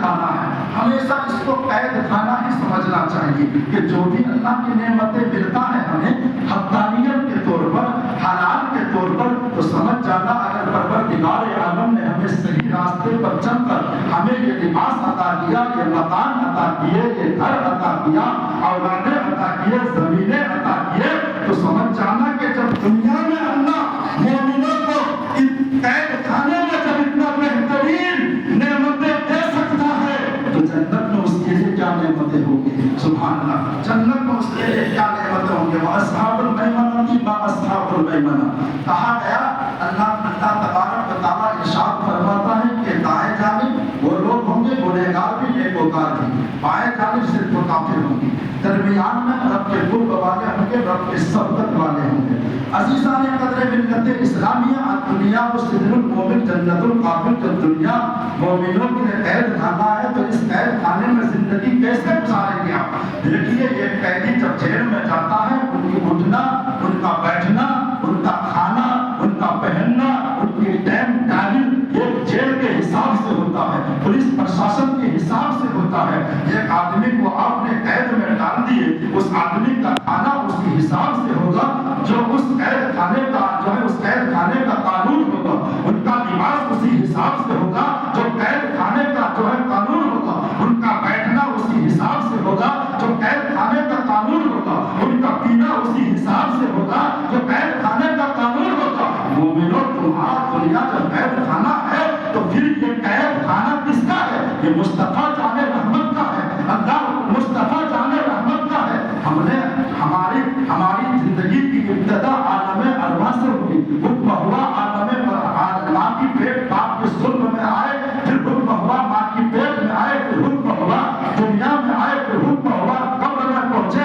خانہ ہے. ہمیشہ اس کو قید خانہ ہی سمجھنا چاہیے کہ جو بھی اللہ کی نعمتیں ملتا ہے ہمیں حقانیت کے طور پر، حلال کے طور پر، تو سمجھ جانا اگر پروردگار عالم نے ہمیں صحیح راستے پر چل کر ہمیں یہ لباس عطا کیا، یہ مکان عطا کیے، یہ گھر عطا کیا، اولادیں عطا کیے، زمینیں عطا کیے، تو سمجھ جانا کہ جب دنیا میں اللہ مومنوں کو قید خانے میں جب اتنا بہترین نعمتیں دے سکتا ہے تو جنت میں اس کے لیے کیا نعمتیں ہوں گی. سبحان اللہ. جنت میں اس کے لیے کیا نعمتیں ہوں گی. اصحاب المیمنہ کی با اصحاب المیمنہ کہا گیا. اللہ تبارک و تعالیٰ ارشاد فرماتا ہے کہ دائیں جانب وہ لوگ ہوں گے گنہگار بھی نیکوکار بھی، بائیں جانب صرف وہ کافر ہوں گے، درمیان میں رب کے قرب والے ہوں گے، رب کے صحبت والے ہوں گے. عزیزان قدر ملت اسلامیہ، دنیا و سجن المومن جنت القابل. جب دنیا مومنوں کے لیے قید خانہ ہے تو اس قید خانے میں زندگی کیسے گزاریں گے آپ؟ دیکھیے ایک قیدی جب جیل میں جاتا ہے، ان کی اٹھنا، ان کا بیٹھنا، ان کا کھانا، ان کا پہننا، ان کی ٹائم ٹائمنگ ایک جیل کے حساب سے ہوتا ہے، پولیس پرشاسن کے حساب سے ہوتا ہے. ایک آدمی کو آپ نے قید میں ڈال دیے، اس آدمی کا کھانا اسی حساب سے ہوگا جو اس قید خانے کا جو ہے اس قید خانے کا قانون ہوگا. ان کا لباس اسی حساب سے ہوگا جو قید خانے کا جو ہے قانون ہوگا. ان کا بیٹھنا اسی حساب سے ہوگا جو قید خانے کا قانون ہوگا. ان کا پینا اسی حساب سے ہوگا جو قید خانے کا قانون ہوگا. مومنوں، تمہارا دنیا جب قید خانہ ہے تو پھر یہ قید خانہ کس کا ہے؟ یہ مصطفیٰ جان رحمت کا ہے. اللہ مصطفیٰ جان رحمت کا ہے. ہم نے ہماری زندگی کی ابتدا عالم ارواح سے ہوئی. حکم ہوا عالم ماں کی پیٹ باپ کے ظلم میں آئے، پھر حکم ہوا ماں کی پیٹ میں آئے، پھر حکم ہوا دنیا میں آئے، پھر حکم ہوا قبر میں پہنچے.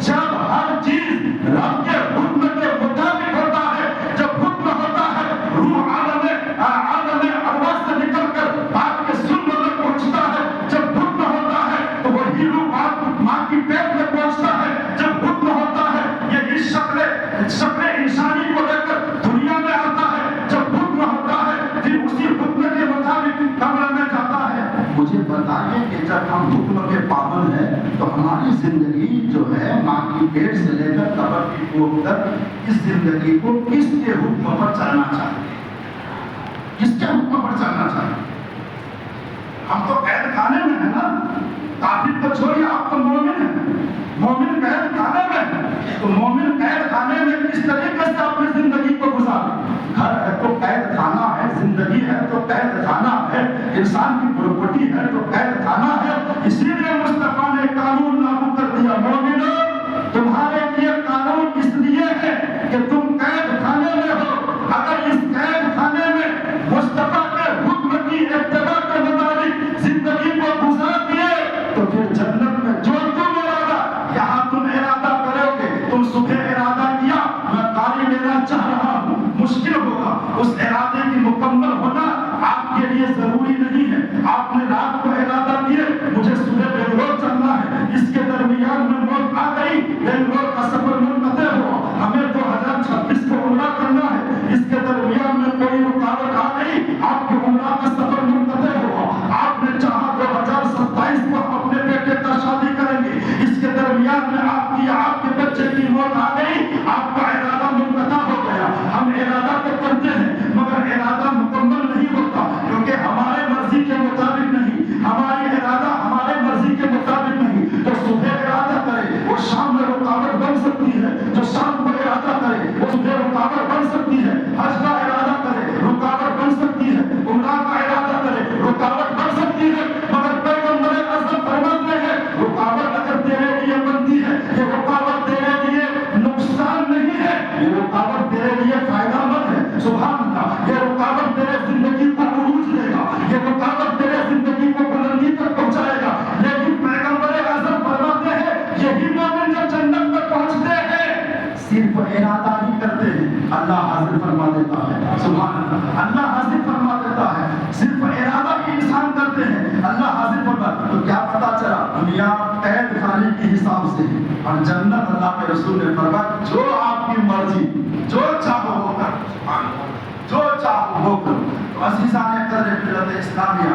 جب ہر چیز رب کے حکم کے مطابق ہوتا ہے، جب حکم ہوتا ہے روح عالم ارواح سے نکل کر باپ کے ظلم میں پہنچتا ہے. جب حکم ہوتا ہے تو وہی روح ماں کی پیٹ میں پہنچتا ہے. جب حکم ہوتا ہے یہی شکل انسانی کو لے کر دنیا میں آتا ہے. جب حکم ہوتا ہے پھر اسی حکم کے مطابق قبر میں جاتا ہے. مجھے بتائیے کہ جب ہم حکم کے پابند ہیں تو ہماری زندگی جو ہے ماں کی پیٹ سے لے کر قبر کی کوکھ تک، اس زندگی کو کس کے حکم پر چلنا چاہیے؟ کس کے حکم پر چلنا چاہیے؟ ہم تو قید خانے میں ہیں نا. کافر تو چھوڑیے، آپ تو مومن ہیں. مومن قید خانے میں ہے تو مومن قید خانے میں کس طریقے سے اپنی زندگی کو گزارے. گھر ہے تو قید خانہ ہے، زندگی ہے تو قید خانہ ہے، انسان کی پراپرٹی ہے تو قید خانہ ہے. اسی لیے مصطفیٰ نے قانون لاگو کر دیا. مومنو، تمہارے لیے قانون اس لیے ہے کہ تم قید خانے میں ہو. اگر اس قید خانے میں مصطفیٰ کے حکم کی اتباع کے مطابق زندگی کو گزار دیے تو پھر جنت میں جو تم ارادہ یہاں تم ارادہ کرو گے، تم صبح ارادہ کیا میں قاری لینا چاہ رہا ہوں، مشکل ہوگا. اس ارادے کی مکمل ہونا آپ کے لیے ضروری نہیں ہے. آپ نے رات کو ارادہ کیے مجھے صبح بنگلور چلنا ہے، اس کے درمیان میں موت آ گئی، بنگلور کا سفر منقطع ہوا، ہمیں 2026 کو عمرہ کرنا ہے، اس کے درمیان میں کوئی رکاوٹ آ گئی، آپ کے عمرہ کا سفر منقطع ہوا. آپ نے چاہا 2027 کو اپنے بیٹے کا شادی کریں گے، اس کے درمیان میں آپ کے بچے کی موت آ گئی، آپ کا ارادہ منقطع ہو گیا. ہم ارادہ تو کرتے ہیں مگر ارادہ مکمل نہیں ہوتا، کیونکہ ہمارے مرضی کے مطابق نہیں، ہماری ارادہ ہمارے مرضی کے مطابق نہیں. تو صبح ارادہ کرے وہ شام میں رکاوٹ بن سکتی ہے، جو شام کو ارادہ کرے وہ صبح رکاوٹ بن سکتی ہے. حج کا ارادہ کرے رکاوٹ بن سکتی ہے، عمرہ کا ارادہ کرے رکاوٹ بن سکتی ہے. مگر پیغمبر اعظم فرماتے ہیں رکاوٹ اگر تیرے لیے بنتی ہے، یہ رکاوٹ تیرے لیے نقصان نہیں ہے، یہ رکاوٹ تیرے لیے فائدہ مند ہے. سبحان اللہ. یہ رکاوٹ تیرے زندگی کو عروج دے گا، یہ رکاوٹ تیرے زندگی کو بلندی تک پہنچائے گا. لیکن پیغمبر اعظم فرماتے ہیں یہی مومن جب جنت میں پہنچتے ہیں صرف ارادہ ہی کرتے ہیں، اللہ حاضر فرما دیتا ہے. سبحان اللہ. اللہ حاضر فرما دیتا ہے. صرف ارادہ ہی انسان کرتے ہیں، اللہ حاضر فرما. تو کیا پتا چلا دنیا قید خانے کے حساب سے اور جنت اللہ کے رسول نے فرمایا جو آپ کی مرضی، جو چاہو وہ کر، جو چاہو وہ کرو. تو عزیزان قدر ملت اسلامیہ،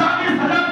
40,000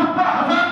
70,000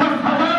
10,000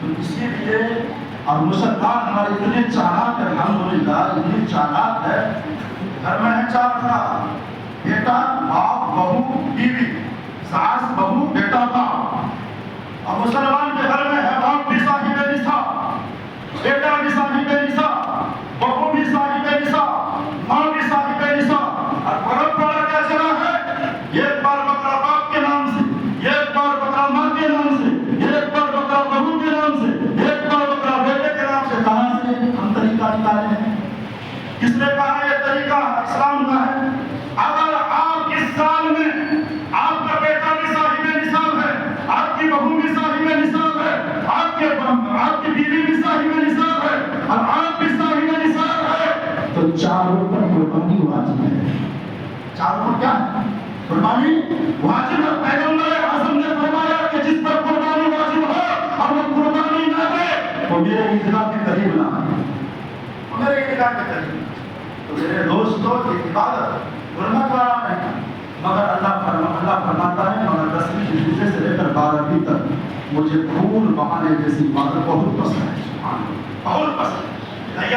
تو اسی لیے اور مسلمان ہمارے اتنے چالاک ہے، الحمدللہ اتنے چالاک ہے، گھر میں ہے 4 افراد، بیٹا باپ بہو بیوی، ساس بہو بیٹا باپ، اور مسلمان کے گھر میں ہے باپ بھی صاحب نصاب، بیٹا بھی صاحب نصاب، بہو بھی صاحب نصاب، ماں بھی صاحب نصاب، اور پرمپرا کیا چلا ہے؟ ایک بار بکرا باپ کے نام سے، ایک بار بکرا ماں کے نام سے، ایک بار بکرا بہو کے نام سے، ایک بار بکرا بیٹے کے نام سے۔ کہاں سے ہم طریقہ نکالے ہیں؟ کس نے کہا یہ طریقہ اسلام کا ہے؟ اگر آپ اس سال میں آپ کا بیٹا بھی صاحب نصاب ہے، آپ کی بہو بھی صاحب نصاب ہے، آپ کی بیوی بھی صاحب نصاب ہے، اور آپ بھی صاحب نصاب ہے، تو چاروں پر قربانی واجب ہے۔ چاروں پر کیا ہے؟ قربانی واجب ہے۔ پیغمبر اعظم نے فرمایا کہ جس پر قربانی واجب ہو اور وہ قربانی نہ دے وہ میرے عیدگاہ کے قریب نہ آئے، میرے عیدگاہ کے قریب۔ تو میرے دوستو یہ عبادت غربت والا نہیں، مگر اللہ فرماتا ہے مگر 10ویں جزء سے لے کر 12ویں تک مجھے پھول بہانے جیسی عبادت بہت پسند ہے، سبحان اللہ، بہت پسند ہے۔